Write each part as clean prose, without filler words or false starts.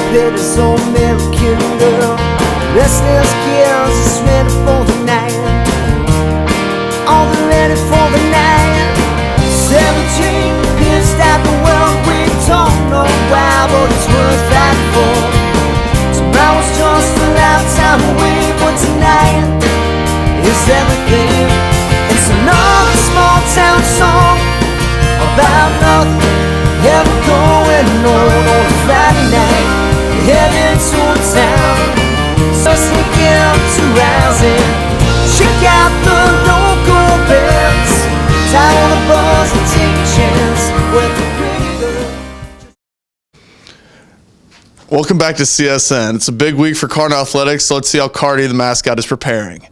Peters, old American girl. Restless girls is ready for the night. All they're ready for the night. 17, pissed at the world. We don't know why, but it's worth fighting for. Tomorrow's just a lifetime away, but tonight is everything. It's another small town song about nothing ever going on a Friday night. Heading to a town, so sneak up to rising. Check out the local bands, tie on the bus and take a chance with the pretty girl. Welcome back to CSN. It's a big week for Cardinal Athletics, so let's see how Cardi, the mascot, is preparing.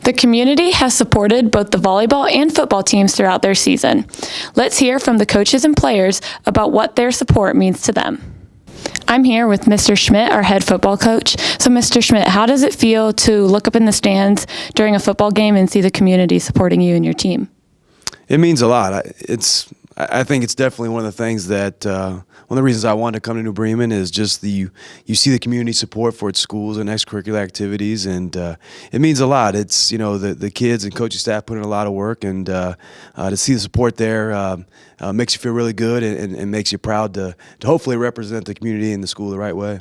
The community has supported both the volleyball and football teams throughout their season. Let's hear from the coaches and players about what their support means to them. I'm here with Mr. Schmidt, our head football coach. So Mr. Schmidt, how does it feel to look up in the stands during a football game and see the community supporting you and your team? It means a lot. I think it's definitely one of the things that one of the reasons I wanted to come to New Bremen is just you see the community support for its schools and extracurricular activities, and it means a lot. It's the kids and coaching staff put in a lot of work, and to see the support there makes you feel really good and makes you proud to hopefully represent the community and the school the right way.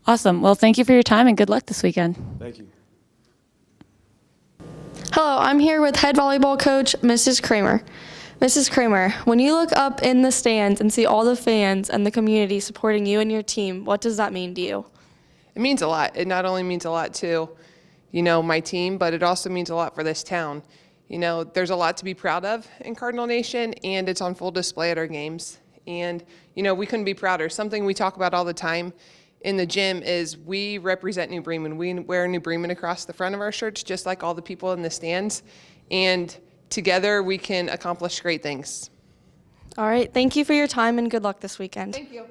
Awesome. Well, thank you for your time and good luck this weekend. Thank you. Hello, I'm here with head volleyball coach, Mrs. Kramer. Mrs. Kramer, when you look up in the stands and see all the fans and the community supporting you and your team, what does that mean to you? It means a lot. It not only means a lot to, my team, but it also means a lot for this town. There's a lot to be proud of in Cardinal Nation, and it's on full display at our games. And, we couldn't be prouder. Something we talk about all the time in the gym is we represent New Bremen. We wear New Bremen across the front of our shirts, just like all the people in the stands. And together we can accomplish great things. All right, thank you for your time and good luck this weekend. Thank you.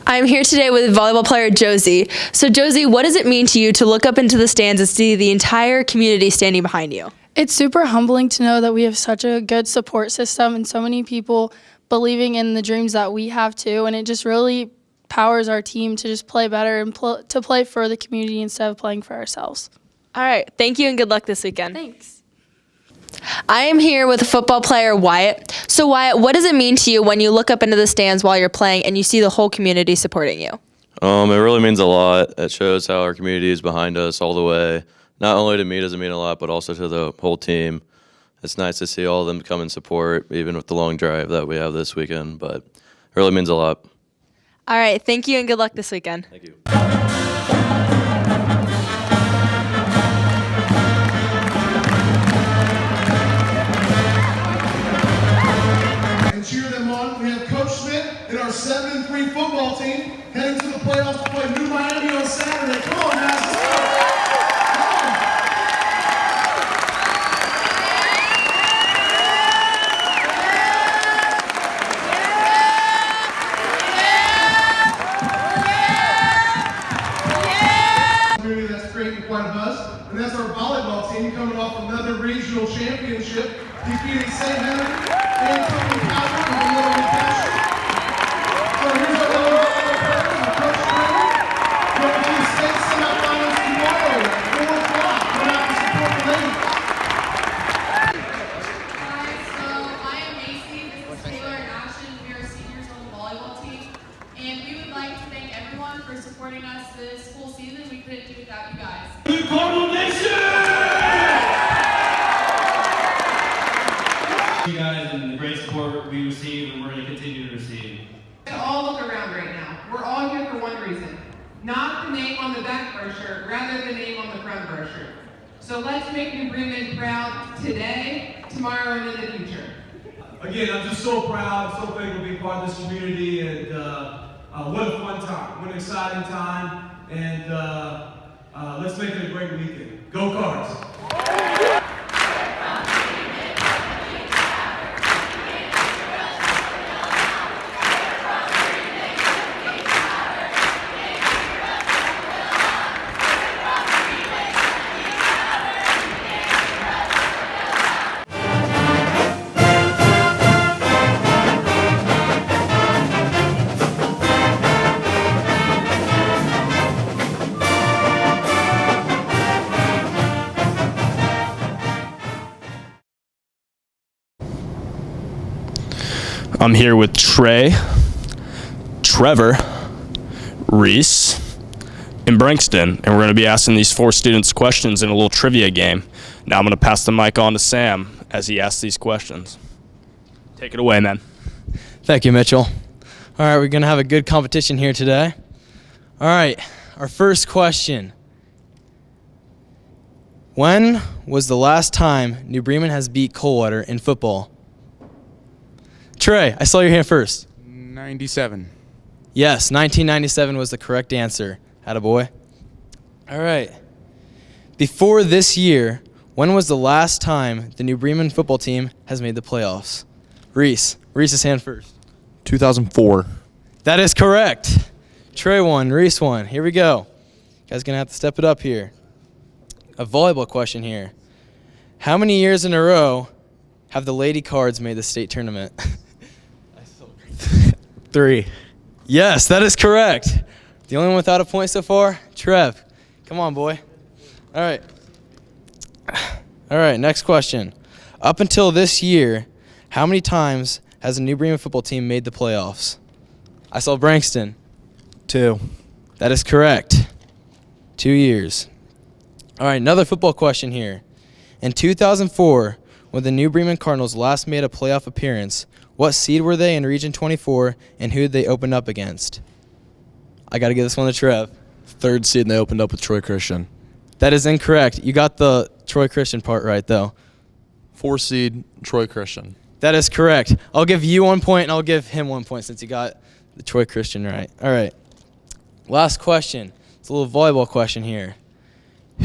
I'm here today with volleyball player Josie. So Josie, what does it mean to you to look up into the stands and see the entire community standing behind you? It's super humbling to know that we have such a good support system and so many people believing in the dreams that we have too, and it just really powers our team to just play better and to play for the community instead of playing for ourselves. All right, thank you and good luck this weekend. Thanks. I am here with football player Wyatt. So Wyatt, what does it mean to you when you look up into the stands while you're playing and you see the whole community supporting you? It really means a lot. It shows how our community is behind us all the way. Not only to me does it mean a lot, but also to the whole team. It's nice to see all of them come and support, even with the long drive that we have this weekend, but it really means a lot. All right, thank you and good luck this weekend. Thank you. Cheer them on. We have Coach Schmidt and our 7-3 football team heading to the playoffs to play New Miami on Saturday. Come on, guys. Let's go. That's creating quite a buzz. And that's our volleyball team coming off another regional championship, defeating St. Henry and Tony Power with a little bit passion. So here's our little volleyball players, Coach Kramer, going to the state semifinals tomorrow at 4 o'clock. Come out to support the ladies. Hi, so I am Macy, this is Taylor and Ashton. We are seniors on the volleyball team. And we would like to thank everyone for supporting us this whole season. We couldn't do without you guys. Cardinal Nation! You guys and the great support we receive and we're going to continue to receive. all look around right now. We're all here for one reason. Not the name on the back of our shirt, rather the name on the front of our shirt. So let's make New Bremen proud today, tomorrow, and in the future. Again, I'm just so proud, so thankful to be part of this community, and what a fun time, what an exciting time, and let's make it a great weekend. Go Cards! I'm here with Trey, Trevor, Reese, and Brankston, and we're going to be asking these 4 students questions in a little trivia game. Now I'm going to pass the mic on to Sam as he asks these questions. Take it away, man. Thank you, Mitchell. All right, we're going to have a good competition here today. All right, our first question. When was the last time New Bremen has beat Coldwater in football? Trey, I saw your hand first. 97. Yes, 1997 was the correct answer. Attaboy. All right. Before this year, when was the last time the New Bremen football team has made the playoffs? Reese. Reese's hand first. 2004. That is correct. Trey won, Reese won. Here we go. You guys going to have to step it up here. A volleyball question here. How many years in a row have the Lady Cards made the state tournament? 3. Yes, that is correct. The only one without a point so far? Trev. Come on, boy. All right. All right, next question. Up until this year, how many times has the New Bremen football team made the playoffs? I saw Brankston. 2. That is correct. 2 years. All right, another football question here. In 2004, when the New Bremen Cardinals last made a playoff appearance, what seed were they in Region 24, and who did they open up against? I got to give this one to Trev. 3rd seed, and they opened up with Troy Christian. That is incorrect. You got the Troy Christian part right, though. 4 seed, Troy Christian. That is correct. I'll give you 1 point, and I'll give him 1 point since you got the Troy Christian right. All right. Last question. It's a little volleyball question here.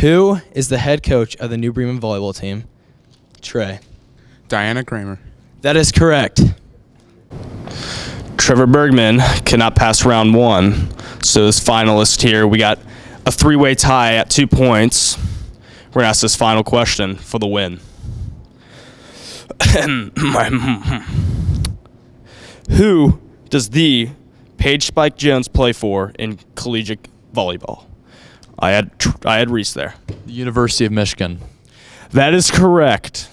Who is the head coach of the New Bremen volleyball team? Trey. Diana Kramer. That is correct. Trevor Bergman cannot pass round 1. So this finalist here, we got a 3-way tie at 2 points. We're going to ask this final question for the win. Who does the Paige Spike Jones play for in collegiate volleyball? I had Reese there. The University of Michigan. That is correct.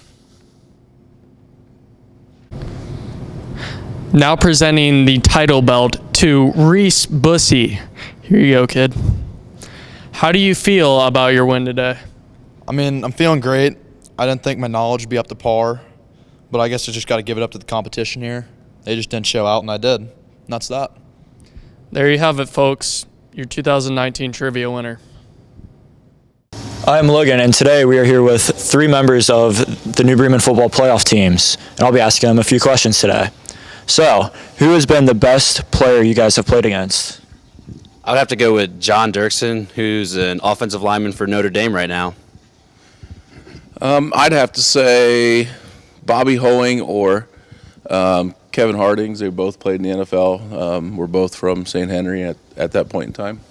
Now presenting the title belt to Reese Bussey. Here you go, kid. How do you feel about your win today? I mean, I'm feeling great. I didn't think my knowledge would be up to par, but I guess I just got to give it up to the competition here. They just didn't show out, and I did. And that's that. There you have it, folks. Your 2019 trivia winner. I'm Logan, and today we are here with 3 members of the New Bremen football playoff teams, and I'll be asking them a few questions today. So, who has been the best player you guys have played against? I would have to go with John Dirksen, who's an offensive lineman for Notre Dame right now. I'd have to say Bobby Hoeing or Kevin Hardings. They both played in the NFL. We're both from St. Henry at that point in time.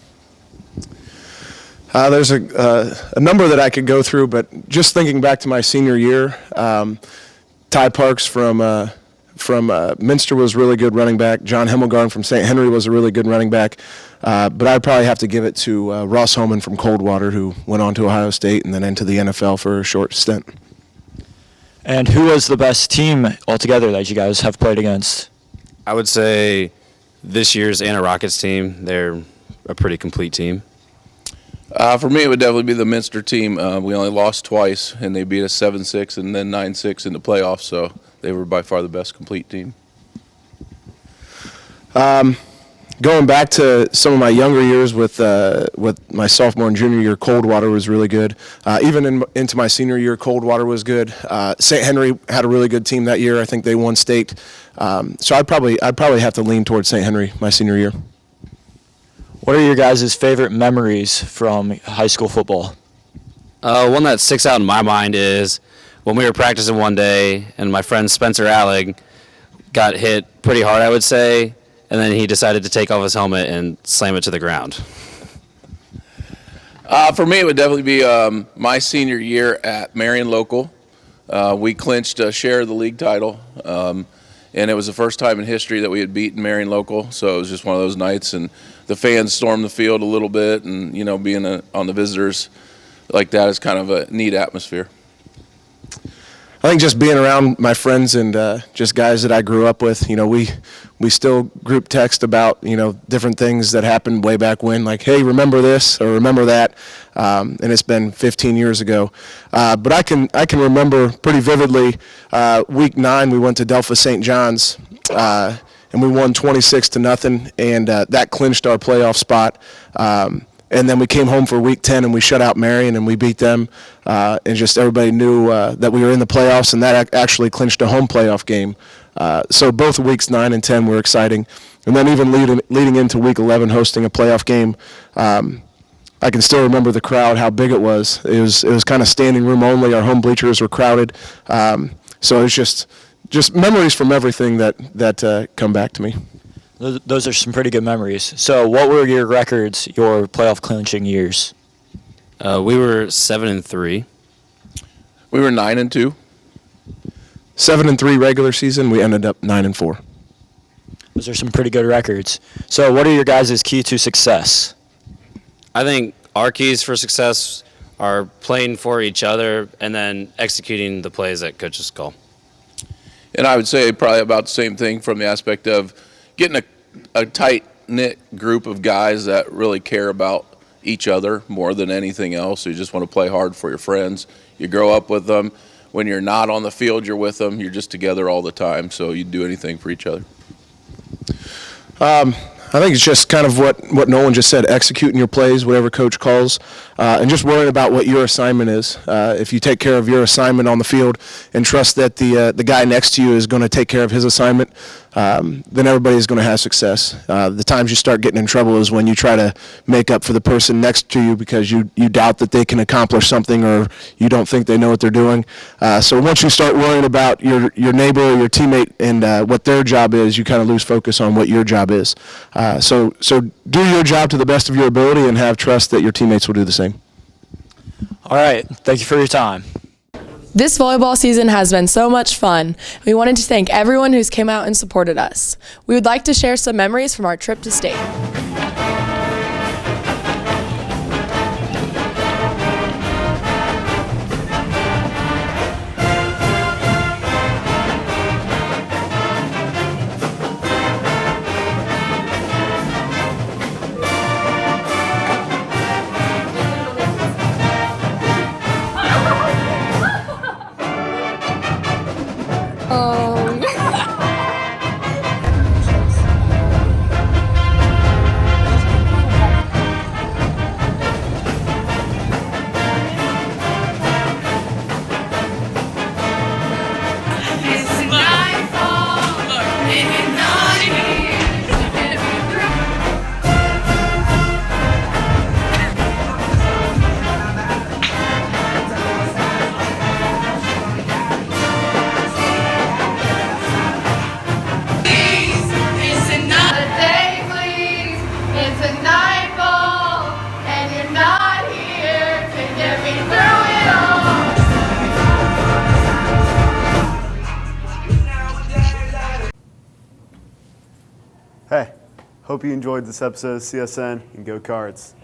There's a number that I could go through, but just thinking back to my senior year, Ty Parks from Minster was a really good running back. John Himmelgarn from St. Henry was a really good running back. But I'd probably have to give it to Ross Homan from Coldwater, who went on to Ohio State and then into the NFL for a short stint. And who was the best team altogether that you guys have played against? I would say this year's Anna Rockets team. They're a pretty complete team. For me, it would definitely be the Minster team. We only lost twice, and they beat us 7-6 and then 9-6 in the playoffs, so they were by far the best complete team. Going back to some of my younger years with my sophomore and junior year, Coldwater was really good. Even into my senior year, Coldwater was good. St. Henry had a really good team that year. I think they won state. So I'd probably have to lean towards St. Henry my senior year. What are your guys' favorite memories from high school football? One that sticks out in my mind is when we were practicing one day and my friend Spencer Alleg got hit pretty hard, I would say, and then he decided to take off his helmet and slam it to the ground. For me, it would definitely be my senior year at Marion Local. We clinched a share of the league title, and it was the first time in history that we had beaten Marion Local, so it was just one of those nights, and the fans stormed the field a little bit, and, you know, being on the visitors like that is kind of a neat atmosphere. I think just being around my friends and just guys that I grew up with, you know, we still group text about, you know, different things that happened way back when, like, hey, remember this or remember that, and it's been 15 years ago. But I can remember pretty vividly week 9 we went to Delphos St. John's and we won 26-0, and that clinched our playoff spot. And then we came home for week 10 and we shut out Marion and we beat them. And just everybody knew that we were in the playoffs, and that actually clinched a home playoff game. So both weeks 9 and 10 were exciting. And then even leading into week 11, hosting a playoff game, I can still remember the crowd, how big it was. It was kind of standing room only. Our home bleachers were crowded. So it's just memories from everything that come back to me. Those are some pretty good memories. So what were your records, your playoff clinching years? We were 7-3. We were 9-2. 7-3 regular season. We ended up 9-4. Those are some pretty good records. So what are your guys' key to success? I think our keys for success are playing for each other and then executing the plays that coaches call. And I would say probably about the same thing from the aspect of getting a tight-knit group of guys that really care about each other more than anything else. You just want to play hard for your friends. You grow up with them. When you're not on the field, you're with them. You're just together all the time, so you do anything for each other. I think it's just kind of what Nolan just said, executing your plays, whatever coach calls, and just worrying about what your assignment is. If you take care of your assignment on the field and trust that the guy next to you is going to take care of his assignment, then everybody's going to have success. The times you start getting in trouble is when you try to make up for the person next to you because you doubt that they can accomplish something or you don't think they know what they're doing. So once you start worrying about your neighbor or your teammate and what their job is, you kind of lose focus on what your job is. So do your job to the best of your ability and have trust that your teammates will do the same. All right. Thank you for your time. This volleyball season has been so much fun. We wanted to thank everyone who's came out and supported us. We would like to share some memories from our trip to state. Hey, hope you enjoyed this episode of CSN and go Cards.